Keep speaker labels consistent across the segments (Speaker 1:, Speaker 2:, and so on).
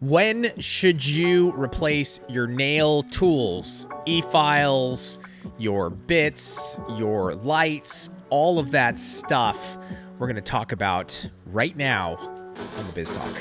Speaker 1: When should you replace your nail tools, e-files, your bits, your lights, all of that stuff we're going to talk about right now on the Biz Talk.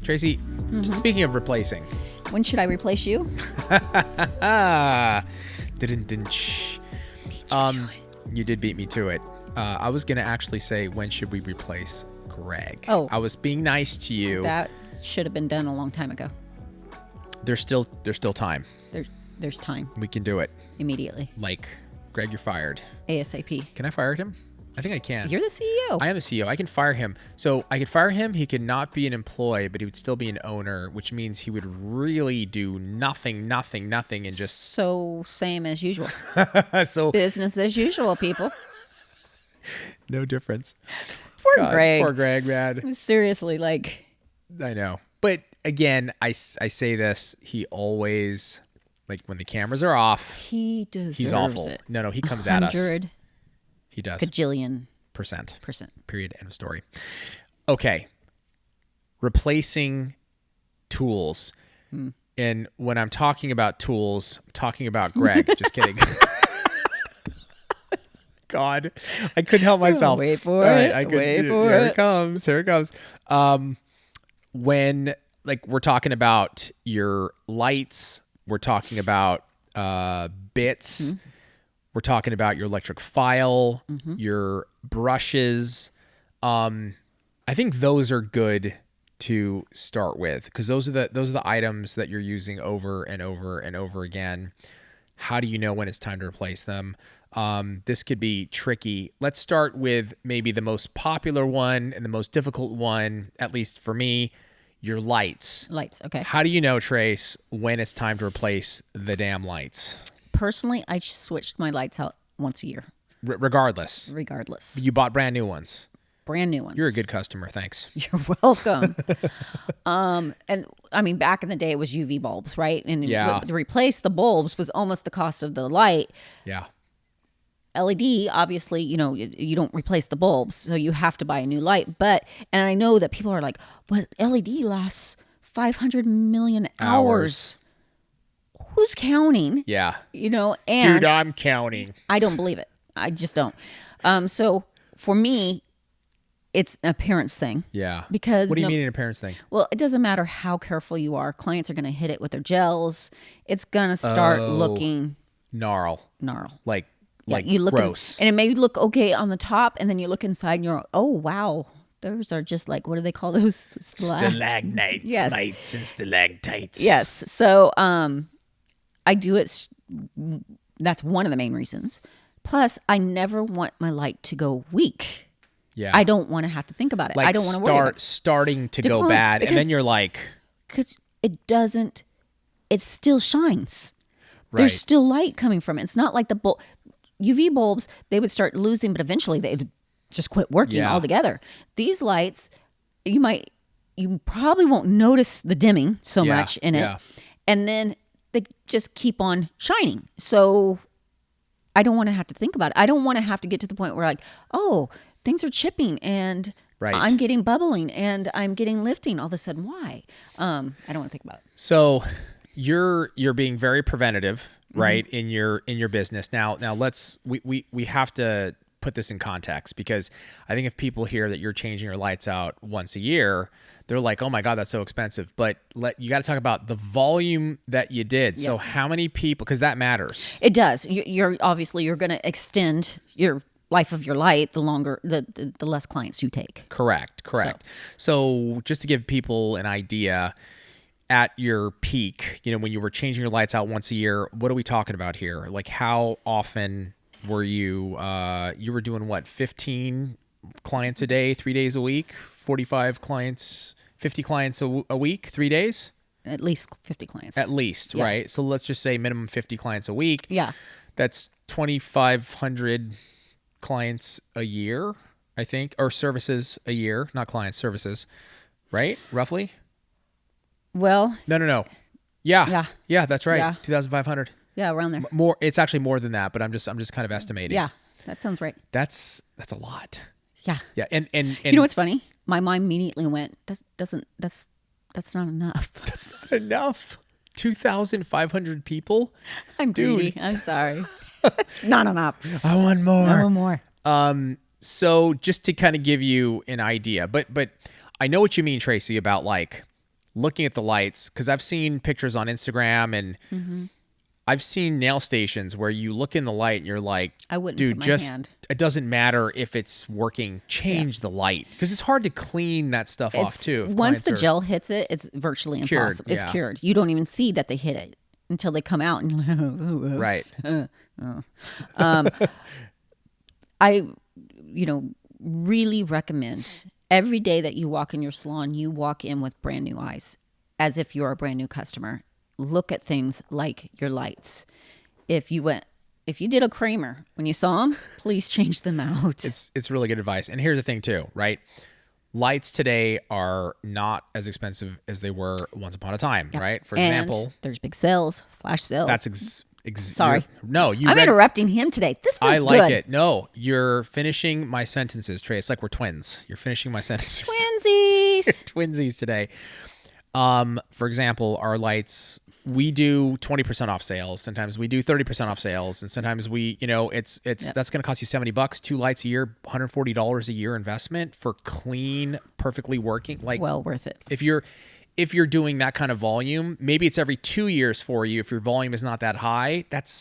Speaker 1: Tracy, speaking of replacing.
Speaker 2: When should I replace you?
Speaker 1: You did beat me to it. I was going to actually say, when should we replace Greg?
Speaker 2: Oh.
Speaker 1: I was being nice to you.
Speaker 2: That should have been done a long time ago.
Speaker 1: There's still time.
Speaker 2: There's time.
Speaker 1: We can do it.
Speaker 2: Immediately.
Speaker 1: Like, Greg, you're fired.
Speaker 2: ASAP.
Speaker 1: Can I fire him? I think I can.
Speaker 2: You're the CEO.
Speaker 1: I am the CEO. I can fire him. So I could fire him. He could not be an employee, but he would still be an owner, which means he would really do nothing, and just...
Speaker 2: So same as usual.
Speaker 1: So
Speaker 2: Business as usual, people.
Speaker 1: No difference.
Speaker 2: Poor Greg.
Speaker 1: Poor Greg, man.
Speaker 2: Seriously, like...
Speaker 1: I know. But again, I say this. He always, like, when the cameras are off...
Speaker 2: He deserves
Speaker 1: he's awful.
Speaker 2: it.
Speaker 1: No, he comes at us.
Speaker 2: 100
Speaker 1: He does.
Speaker 2: Gajillion
Speaker 1: Percent.
Speaker 2: percent.
Speaker 1: Period. End of story. Okay. Replacing tools. And when I'm talking about tools, I'm talking about Greg. Just kidding. God, I couldn't help myself.
Speaker 2: Wait for
Speaker 1: All
Speaker 2: it.
Speaker 1: Right,
Speaker 2: Wait for
Speaker 1: here
Speaker 2: it.
Speaker 1: it comes. Here it comes. When, like, we're talking about your lights, we're talking about bits. We're talking about your electric file, your brushes. I think those are good to start with, because those are the items that you're using over and over and over again. How do you know when it's time to replace them? This could be tricky. Let's start with maybe the most popular one and the most difficult one, at least for me, your lights.
Speaker 2: Lights, okay.
Speaker 1: How do you know, Trace, when it's time to replace the damn lights?
Speaker 2: Personally, I switched my lights out once a year.
Speaker 1: Regardless. You bought brand new ones.
Speaker 2: Brand new ones.
Speaker 1: You're a good customer. Thanks.
Speaker 2: You're welcome. And I mean, back in the day, it was UV bulbs, right? And to replace the bulbs was almost the cost of the light.
Speaker 1: Yeah.
Speaker 2: LED, obviously, you don't replace the bulbs, so you have to buy a new light. And I know that people are like, but LED lasts 500 million hours. Who's counting?
Speaker 1: Yeah.
Speaker 2: And
Speaker 1: dude, I'm counting.
Speaker 2: I don't believe it. I just don't. So for me, it's an appearance thing.
Speaker 1: Yeah.
Speaker 2: Because
Speaker 1: what do you mean an appearance thing?
Speaker 2: Well, it doesn't matter how careful you are. Clients are going to hit it with their gels. It's going to start looking
Speaker 1: gnarl. Like
Speaker 2: you look
Speaker 1: gross.
Speaker 2: And it may look okay on the top, and then you look inside and you're like, oh, wow. Those are just like, what do they call those?
Speaker 1: Stalagmites,
Speaker 2: Yes.
Speaker 1: mites, and stalactites.
Speaker 2: Yes. So I do it. That's one of the main reasons. Plus, I never want my light to go weak.
Speaker 1: Yeah.
Speaker 2: I don't want to have to think about it.
Speaker 1: Like,
Speaker 2: I don't want to worry about it.
Speaker 1: starting to go bad, and then you're like...
Speaker 2: Because it doesn't... It still shines.
Speaker 1: Right.
Speaker 2: There's still light coming from it. It's not like the UV bulbs, they would start losing, but eventually they'd just quit working altogether. These lights, you probably won't notice the dimming so much in it. And then they just keep on shining. So I don't want to have to think about it. I don't want to have to get to the point where like, oh, things are chipping and I'm getting bubbling and I'm getting lifting all of a sudden. Why? I don't want to think about it.
Speaker 1: So you're being very preventative, right? In your business. Now we have to put this in context, because I think if people hear that you're changing your lights out once a year, they're like, oh my God, that's so expensive. But you got to talk about the volume that you did. Yes. So how many people, because that matters.
Speaker 2: It does. You're obviously, you're going to extend your life of your light the longer, the less clients you take.
Speaker 1: Correct. So just to give people an idea, at your peak, when you were changing your lights out once a year, what are we talking about here? Like, how often were you were doing what, 15 clients a day, 3 days a week, 45 clients, 50 clients a week, 3 days?
Speaker 2: At least 50 clients.
Speaker 1: At least, yeah. Right? So let's just say minimum 50 clients a week.
Speaker 2: Yeah.
Speaker 1: That's 2,500 clients a year, I think, or services a year, not clients, services, right? Roughly?
Speaker 2: Well.
Speaker 1: No. Yeah, that's right.
Speaker 2: Yeah.
Speaker 1: 2,500.
Speaker 2: Yeah, around there.
Speaker 1: More, it's actually more than that, but I'm just kind of estimating.
Speaker 2: Yeah, that sounds right.
Speaker 1: That's a lot.
Speaker 2: Yeah.
Speaker 1: Yeah, and
Speaker 2: you know what's funny? My mind immediately went, that's not enough.
Speaker 1: That's not enough. 2,500 people.
Speaker 2: I'm greedy. I'm sorry. It's not enough.
Speaker 1: I want more.
Speaker 2: I want more.
Speaker 1: So just to kind of give you an idea, but I know what you mean, Tracy, about like looking at the lights, because I've seen pictures on Instagram and I've seen nail stations where you look in the light and you're like,
Speaker 2: I wouldn't
Speaker 1: dude,
Speaker 2: put my
Speaker 1: just
Speaker 2: hand.
Speaker 1: It doesn't matter if it's working. Change the light, because it's hard to clean that stuff off too. if
Speaker 2: Once
Speaker 1: clients
Speaker 2: the
Speaker 1: are-
Speaker 2: gel hits it, it's virtually
Speaker 1: cured,
Speaker 2: impossible. It's
Speaker 1: yeah.
Speaker 2: cured. You don't even see that they hit it until they come out and oops.
Speaker 1: Right.
Speaker 2: I, really recommend every day that you walk in your salon, you walk in with brand new eyes, as if you're a brand new customer. Look at things like your lights. If you did a Kramer when you saw them, please change them out.
Speaker 1: It's really good advice. And here's the thing too, right? Lights today are not as expensive as they were once upon a time, right? For example,
Speaker 2: there's big sales, flash sales.
Speaker 1: that's
Speaker 2: Sorry.
Speaker 1: No, you
Speaker 2: I'm
Speaker 1: read-
Speaker 2: interrupting him today. This feels
Speaker 1: I like
Speaker 2: good.
Speaker 1: it. No, you're finishing my sentences, Trey. It's like we're twins. You're finishing my sentences.
Speaker 2: Twinsies.
Speaker 1: Twinsies today. For example, our lights, we do 20% off sales. Sometimes we do 30% off sales. And sometimes we, it's that's going to cost you $70, 2 lights a year, $140 a year investment for clean, perfectly working. Like,
Speaker 2: Well worth it.
Speaker 1: if you're doing that kind of volume, maybe it's every 2 years for you. If your volume is not that high, that's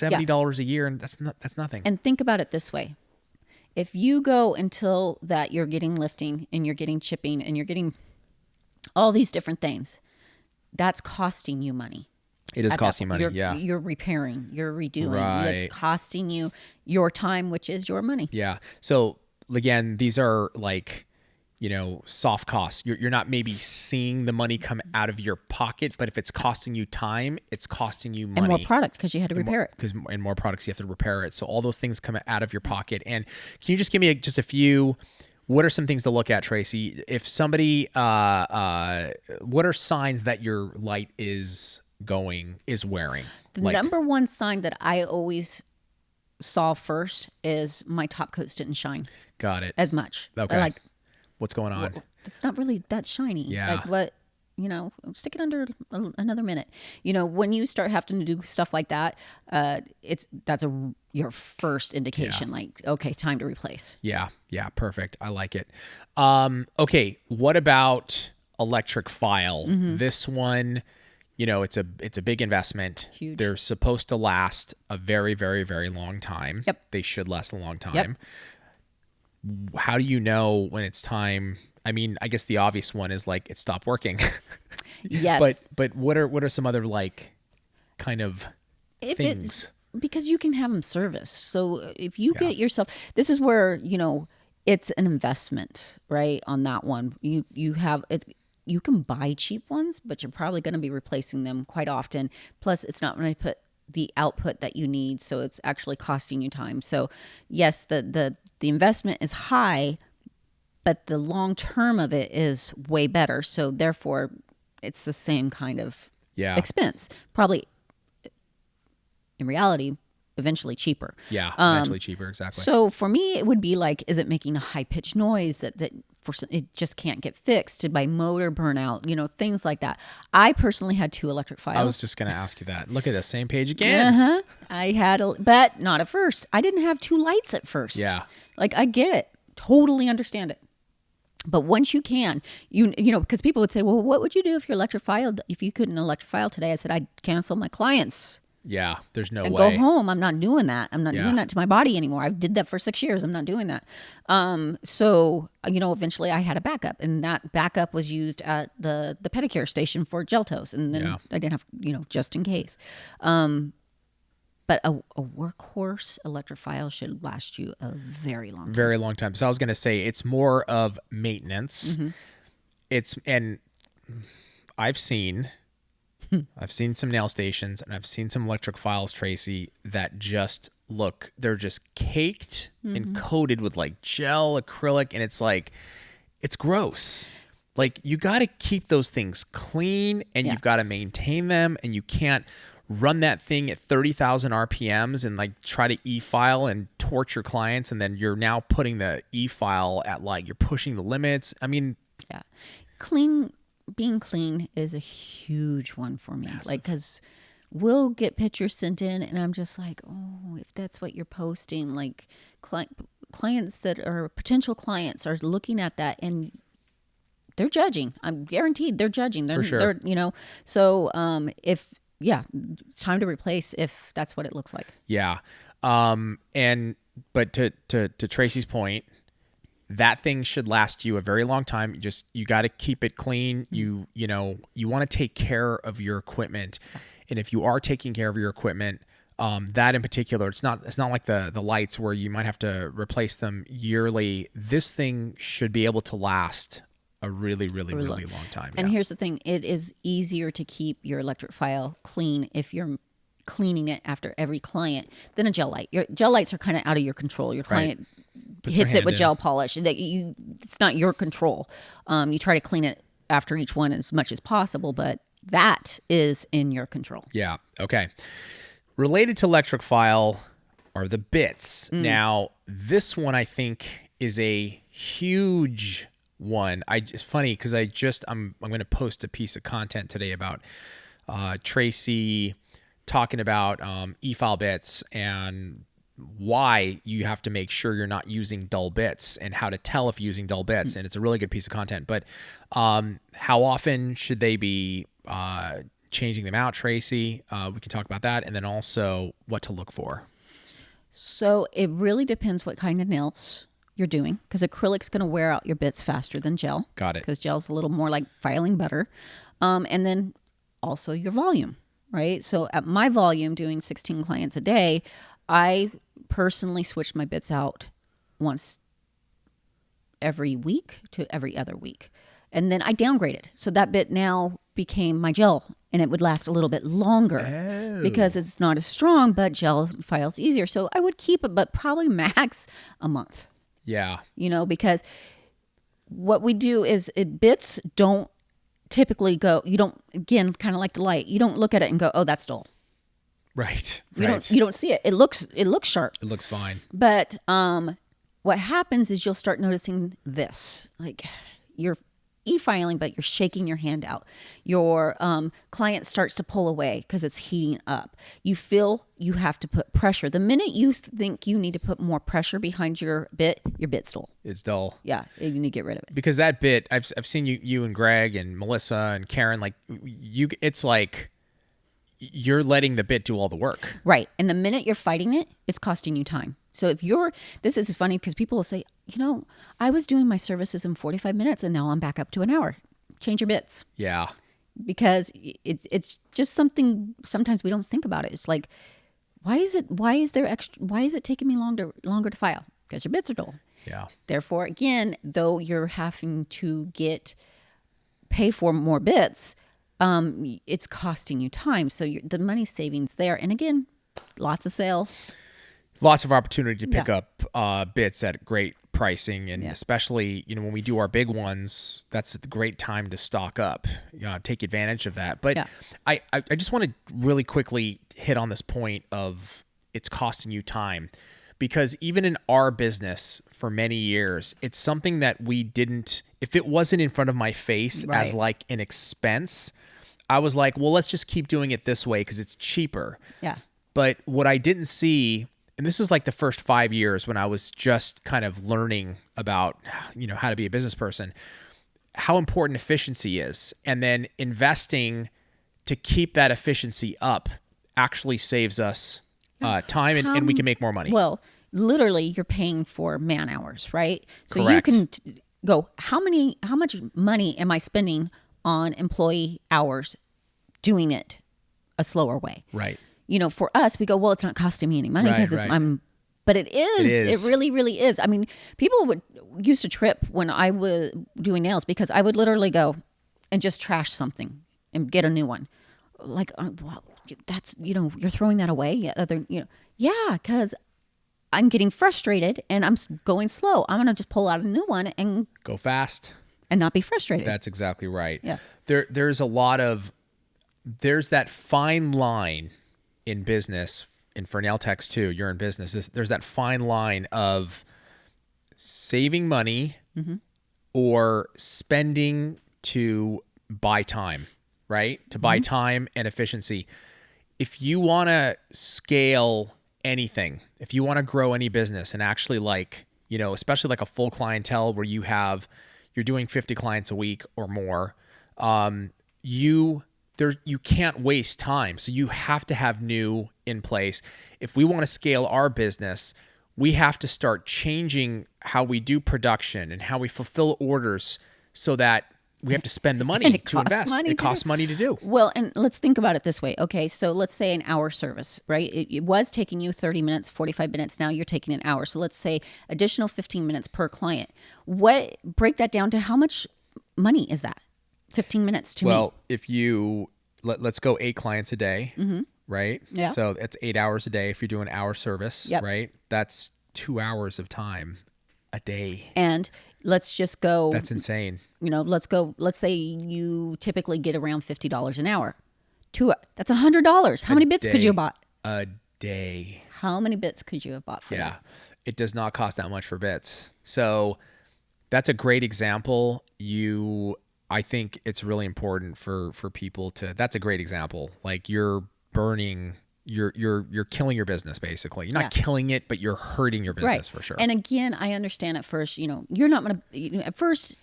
Speaker 1: $70 a year, and that's nothing.
Speaker 2: And think about it this way. If you go until that you're getting lifting and you're getting chipping and you're getting all these different things, that's costing you money.
Speaker 1: It is
Speaker 2: At that
Speaker 1: costing
Speaker 2: point,
Speaker 1: money, yeah.
Speaker 2: You're repairing, you're redoing.
Speaker 1: Right.
Speaker 2: It's costing you your time, which is your money.
Speaker 1: Yeah. So again, these are like, soft costs. You're not maybe seeing the money come out of your pocket, but if it's costing you time, it's costing you money.
Speaker 2: And more product because you had to repair it.
Speaker 1: Because in more products, you have to repair it. So all those things come out of your pocket. And can you just give me just a few? What are some things to look at, Tracy? If somebody, what are signs that your light is wearing?
Speaker 2: The number one sign that I always saw first is my top coats didn't shine
Speaker 1: Got it.
Speaker 2: as much.
Speaker 1: Okay. What's going on?
Speaker 2: It's not really that shiny.
Speaker 1: Yeah.
Speaker 2: Like what, stick it under another minute. When you start having to do stuff like that, that's your first indication.
Speaker 1: Yeah.
Speaker 2: Like, okay, time to replace.
Speaker 1: Yeah. Perfect. I like it. Okay. What about electric file? This one, it's a big investment.
Speaker 2: Huge.
Speaker 1: They're supposed to last a very, very, very long time.
Speaker 2: Yep.
Speaker 1: They should last a long time.
Speaker 2: Yep.
Speaker 1: How do you know when it's time? I mean, I guess the obvious one is like it stopped working.
Speaker 2: Yes.
Speaker 1: But what are some other like kind of
Speaker 2: If
Speaker 1: things?
Speaker 2: it's because you can have them serviced. So if you get yourself, this is where, it's an investment, right? On that one, you have it. You can buy cheap ones, but you're probably going to be replacing them quite often. Plus, it's not going to put the output that you need, so it's actually costing you time. So, yes, the investment is high, but the long term of it is way better. So, therefore, it's the same kind of expense. Probably, in reality, eventually cheaper.
Speaker 1: Yeah, eventually cheaper, exactly.
Speaker 2: So for me, it would be like, is it making a high pitched noise that it just can't get fixed? Did my motor burn out? Things like that. I personally had 2 electric files.
Speaker 1: I was just going to ask you that. Look at the same page again.
Speaker 2: I had, but not at first. I didn't have 2 lights at first.
Speaker 1: Yeah.
Speaker 2: Like I get it, totally understand it. But once you can, because people would say, well, what would you do if you couldn't electrify today? I said, I'd cancel my clients.
Speaker 1: Yeah, there's no
Speaker 2: And
Speaker 1: way.
Speaker 2: go home. I'm not doing that. I'm not doing that to my body anymore. I did that for 6 years. I'm not doing that. So, eventually I had a backup, and that backup was used at the pedicure station for gel toes. And then I didn't have, just in case. But a workhorse electrophile should last you a very long time.
Speaker 1: Very long time. So I was going to say it's more of maintenance. And I've seen some nail stations and I've seen some electric files, Tracy, that just they're just caked and coated with like gel, acrylic, and it's like, it's gross. Like you got to keep those things clean and you've got to maintain them, and you can't run that thing at 30,000 RPMs and like try to e-file and torture clients. And then you're now putting the e-file at like, you're pushing the limits. I mean,
Speaker 2: yeah, being clean is a huge one for me.
Speaker 1: Massive.
Speaker 2: Like, cause we'll get pictures sent in and I'm just like, oh, if that's what you're posting, like clients that are potential clients are looking at that and they're judging. I'm guaranteed they're judging.
Speaker 1: For sure.
Speaker 2: They're, so, time to replace if that's what it looks like.
Speaker 1: Yeah. But to Tracy's point, that thing should last you a very long time. You got to keep it clean. You want to take care of your equipment. And if you are taking care of your equipment, that in particular, it's not like the lights where you might have to replace them yearly. This thing should be able to last a really, really, really long time.
Speaker 2: And here's the thing. It is easier to keep your electric file clean if you're cleaning it after every client than a gel light. Your gel lights are kind of out of your control. Your client hits it with gel polish. It's not your control. You try to clean it after each one as much as possible, but that is in your control.
Speaker 1: Yeah. Okay. Related to electric file are the bits. Now, this one I think is a huge one. It's funny because I'm going to post a piece of content today about Tracy talking about e-file bits and why you have to make sure you're not using dull bits and how to tell if you're using dull bits. And it's a really good piece of content. But how often should they be changing them out, Tracy? We can talk about that. And then also what to look for.
Speaker 2: So it really depends what kind of nails you're doing, because acrylic's going to wear out your bits faster than gel.
Speaker 1: Got it.
Speaker 2: Because gel's a little more like filing butter. And then also your volume, right? So at my volume, doing 16 clients a day, I personally switched my bits out once every week to every other week. And then I downgraded. So that bit now became my gel, and it would last a little bit longer because it's not as strong, but gel files easier. So I would keep it, but probably max a month.
Speaker 1: Yeah.
Speaker 2: Because what we do is bits don't typically go, you don't, again, kind of like the light, you don't look at it and go, oh, that's dull.
Speaker 1: Right.
Speaker 2: You don't see it. It looks sharp.
Speaker 1: It looks fine.
Speaker 2: But what happens is you'll start noticing this, like you're e-filing, but you're shaking your hand out. Your client starts to pull away because it's heating up. You feel you have to put pressure. The minute you think you need to put more pressure behind your bit's dull.
Speaker 1: It's dull.
Speaker 2: Yeah, you need to get rid of it.
Speaker 1: Because that bit, I've seen you and Greg and Melissa and Karen, like it's like you're letting the bit do all the work.
Speaker 2: Right. And the minute you're fighting it, it's costing you time. So this is funny because people will say, I was doing my services in 45 minutes and now I'm back up to an hour. Change your bits.
Speaker 1: Yeah.
Speaker 2: Because it's just something, sometimes we don't think about it. It's like, why is it taking me longer to file? Because your bits are dull.
Speaker 1: Yeah.
Speaker 2: Therefore, again, though you're having to pay for more bits, it's costing you time. So the money savings there. And again, lots of sales.
Speaker 1: Lots of opportunity to pick up bits at great pricing. And especially, when we do our big ones, that's a great time to stock up, take advantage of that. But I just want to really quickly hit on this point of it's costing you time. Because even in our business for many years, it's something that we didn't, if it wasn't in front of my face as like an expense, I was like, well, let's just keep doing it this way because it's cheaper.
Speaker 2: Yeah.
Speaker 1: But what I didn't see, and this is like the first 5 years when I was just kind of learning about, how to be a business person, how important efficiency is. And then investing to keep that efficiency up actually saves us time and we can make more money.
Speaker 2: Well, literally you're paying for man hours, right? So
Speaker 1: Correct.
Speaker 2: You can go, how much money am I spending on employee hours doing it a slower way?
Speaker 1: Right.
Speaker 2: For us, we go, well, it's not costing me any money because but it is. It really, really is. I mean, people used to trip when I was doing nails because I would literally go and just trash something and get a new one. Like, well, that's, you're throwing that away. Yeah, because I'm getting frustrated and I'm going slow. I'm going to just pull out a new one and
Speaker 1: go fast
Speaker 2: and not be frustrated.
Speaker 1: That's exactly right.
Speaker 2: Yeah.
Speaker 1: There's a lot of there's that fine line in business, and for nail techs too, you're in business. There's that fine line of saving money or spending to buy time, right? To buy time and efficiency. If you want to scale anything, if you want to grow any business and actually like, especially like a full clientele where you're doing 50 clients a week or more, you can't waste time. So you have to have new in place. If we want to scale our business, we have to start changing how we do production and how we fulfill orders so that we have to spend the money to invest. It costs money to do.
Speaker 2: Well, and let's think about it this way. Okay, so let's say an hour service, right? It was taking you 30 minutes, 45 minutes. Now you're taking an hour. So let's say additional 15 minutes per client. Break that down to how much money is that? 15 minutes to me.
Speaker 1: Well, if let's go 8 clients a day, right?
Speaker 2: Yeah.
Speaker 1: So that's 8 hours a day. If you're doing hour service, right? That's 2 hours of time a day.
Speaker 2: And let's just go.
Speaker 1: That's insane.
Speaker 2: Let's say you typically get around $50 an hour. That's $100. How many bits could you have bought?
Speaker 1: A day.
Speaker 2: How many bits could you have bought for that?
Speaker 1: It does not cost that much for bits. So that's a great example. I think it's really important for people that's a great example. Like you're burning, you're killing your business basically. You're not killing it, but you're hurting your business for sure.
Speaker 2: And again, I understand at first, you're not going to, at first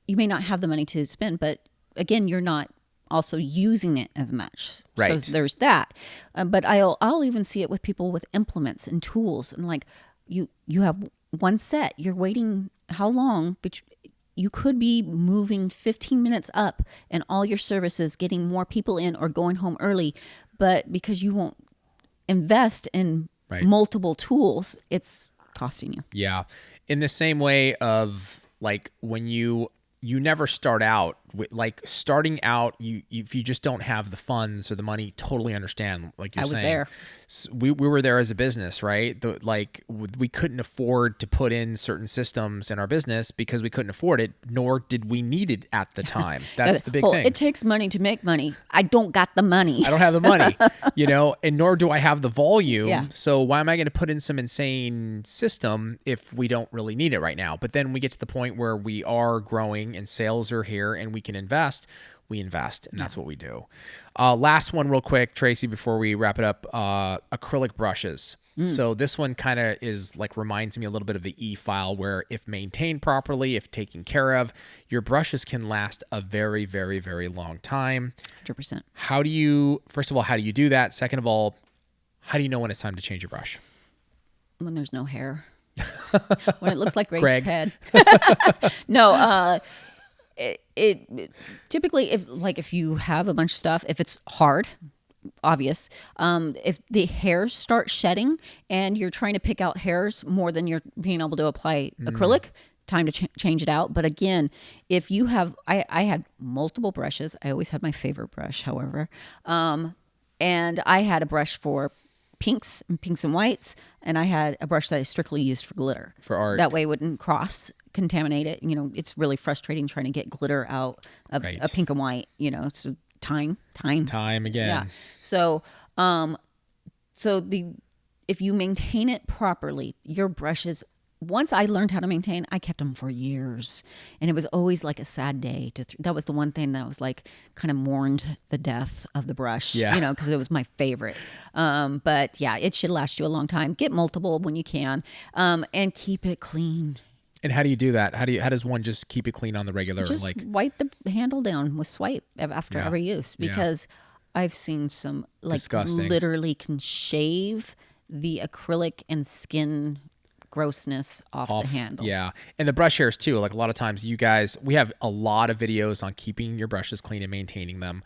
Speaker 2: you may not have the money to spend, but again, you're not also using it as much.
Speaker 1: Right.
Speaker 2: So there's that. But I'll even see it with people with implements and tools, and like you have one set, you're waiting how long, but you could be moving 15 minutes up and all your services, getting more people in or going home early. But because you won't invest in multiple tools, it's costing you.
Speaker 1: Yeah. In the same way of like when you never start out with, like starting out, if you just don't have the funds or the money, totally understand. Like you're saying,
Speaker 2: I was there.
Speaker 1: We were there as a business, right? We couldn't afford to put in certain systems in our business because we couldn't afford it, nor did we need it at the time. That's the big thing.
Speaker 2: It takes money to make money. I don't got the money.
Speaker 1: I don't have the money, and nor do I have the volume.
Speaker 2: Yeah.
Speaker 1: So why am I going to put in some insane system if we don't really need it right now? But then we get to the point where we are growing and sales are here and we can invest. We invest, and that's what we do. Last one real quick, Tracy, before we wrap it up, acrylic brushes. So this one kind of reminds me a little bit of the E-file, where if maintained properly, if taken care of, your brushes can last a very, very, very long time.
Speaker 2: 100%.
Speaker 1: First of all, how do you do that? Second of all, how do you know when it's time to change your brush?
Speaker 2: When there's no hair. When it looks like Greg's
Speaker 1: Greg.
Speaker 2: head. No, it typically, if you have a bunch of stuff, if it's hard, obvious, if the hairs start shedding and you're trying to pick out hairs more than you're being able to apply acrylic, time to change it out. But again, if you have, I had multiple brushes. I always had my favorite brush, however, and I had a brush for pinks and whites, and I had a brush that I strictly used for glitter.
Speaker 1: For art.
Speaker 2: That way it wouldn't contaminate it. It's really frustrating trying to get glitter out of a pink and white, so time
Speaker 1: again.
Speaker 2: Yeah. So if you maintain it properly, your brushes, once I learned how to maintain, I kept them for years, and it was always like a sad day. That was the one thing that was like kind of mourned the death of the brush, because it was my favorite. But yeah, it should last you a long time. Get multiple when you can, and keep it clean.
Speaker 1: And how do you do that? How does one just keep it clean on the regular?
Speaker 2: Just wipe the handle down with swipe after every use, because I've seen some
Speaker 1: disgusting.
Speaker 2: Literally can shave the acrylic and skin grossness off the handle.
Speaker 1: Yeah. And the brush hairs too. Like a lot of times we have a lot of videos on keeping your brushes clean and maintaining them.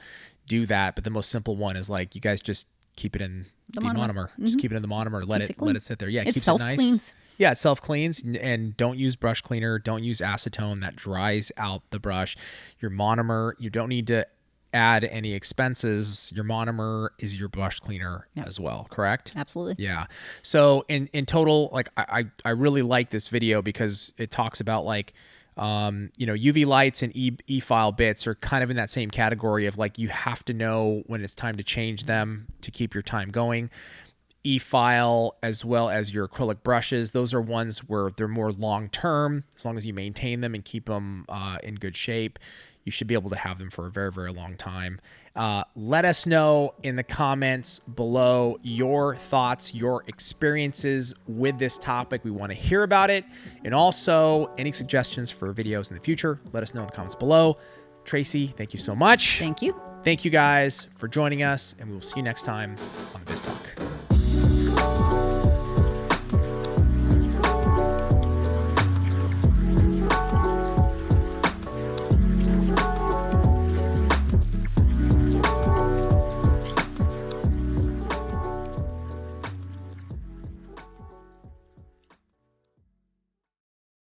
Speaker 1: Do that. But the most simple one is you guys just keep it in the monomer. Just keep it in the monomer. Let it sit there. Yeah. It keeps it nice.
Speaker 2: Cleans.
Speaker 1: Yeah, it self-cleans, and don't use brush cleaner. Don't use acetone. That dries out the brush. Your monomer, you don't need to add any expenses. Your monomer is your brush cleaner as well, correct?
Speaker 2: Absolutely.
Speaker 1: Yeah. So in total, I really like this video because it talks about UV lights and E-file bits are kind of in that same category of like, you have to know when it's time to change them to keep your time going. E-file as well as your acrylic brushes, those are ones where they're more long-term. As long as you maintain them and keep them in good shape, you should be able to have them for a very, very long time. Let us know in the comments below your thoughts, your experiences with this topic. We want to hear about it. And also any suggestions for videos in the future, let us know in the comments below. Tracy, thank you so much.
Speaker 2: Thank you.
Speaker 1: Thank you guys for joining us, and we will see you next time on the Biz Talk.